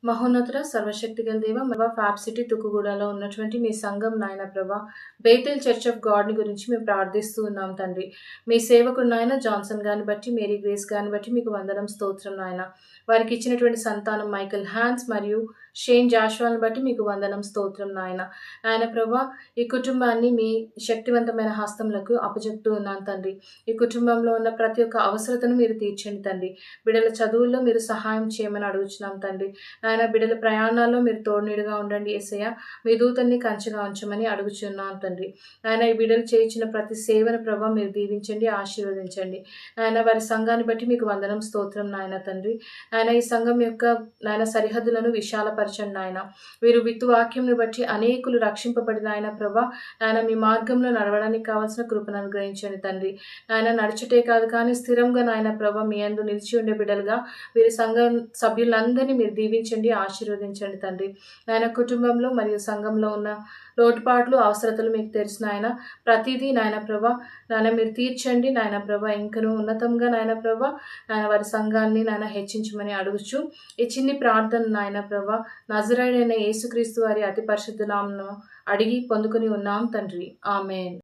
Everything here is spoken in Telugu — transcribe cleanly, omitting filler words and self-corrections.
మహోన్నతుడ సర్వశక్తి గల దేవ ప్రభా ఫ్యాబ్ సిటీ తుక్కుగూడలో ఉన్నటువంటి మీ సంఘం నాయన ప్రభా బేతెల్ చర్చ్ ఆఫ్ గాడ్ని గురించి మేము ప్రార్థిస్తూ ఉన్నాం తండ్రి. మీ సేవకుడు నాయన జాన్సన్ గారిని బట్టి, మేరీ గ్రేస్ గారిని బట్టి మీకు వందనం స్తోత్రం నాయన. వారికి ఇచ్చినటువంటి సంతానం మైకల్ హ్యాన్స్ మరియు షేన్ జాషువాని బట్టి మీకు వందనం స్తోత్రం నాయన. ఆయన ప్రభా ఈ కుటుంబాన్ని మీ శక్తివంతమైన హస్తములకు అప్పచెప్తూ ఉన్నాను తండ్రి. ఈ కుటుంబంలో ఉన్న ప్రతి ఒక్క అవసరతను మీరు తీర్చండి తండ్రి. బిడ్డల చదువుల్లో మీరు సహాయం చేయమని అడుగుచున్నాం తండ్రి. నాయన బిడ్డల ప్రయాణాల్లో మీరు తోడునీడుగా ఉండండి యేసయ్య. మీ దూతల్ని కంచెగా ఉంచమని అడుగుచున్నాను తండ్రి. నాయన ఈ బిడ్డలు చేయించిన ప్రతి సేవను ప్రభావ మీరు దీవించండి, ఆశీర్వదించండి. నాయన వారి సంఘాన్ని బట్టి మీకు వందనం స్తోత్రం నాయన తండ్రి. నాయన ఈ సంఘం యొక్క నాయన సరిహద్దులను విశాలపరచండి నాయన. వీరు విత్తు వాక్యంను బట్టి అనేకులు రక్షింపబడిన ఆయన ప్రభా నాయన మీ మార్గంలో నడవడానికి కావాల్సిన కృపను అనుగ్రహించండి తండ్రి. నాయన నడుచుటే కాదు కానీ స్థిరంగా నాయన ప్రభా మీ యందు నిలిచి ఉండే బిడ్డలుగా వీరి సంఘం సభ్యులందరినీ మీరు దీవించండి, ఆశీర్వదించండి తండ్రి. నాయన కుటుంబంలో మరియు సంఘంలో ఉన్న లోటుపాట్లు అవసరతలు మీకు తెలిసిన ఆయన ప్రతిదీ నాయన ప్రభా నాయన మీరు తీర్చండి నాయన ప్రభా. ఇంకనూ ఉన్నతంగా నాయన ప్రభా నాయన వారి సంఘాన్ని నాయన హెచ్చించమని అడుగుచు ఈ చిన్ని ప్రార్థన నాయన ప్రభా నజరేయుడైన యేసుక్రీస్తు వారి అతి పరిశుద్ధ నామమున అడిగి పొందుకొని ఉన్నాం తండ్రి. ఆమేన్.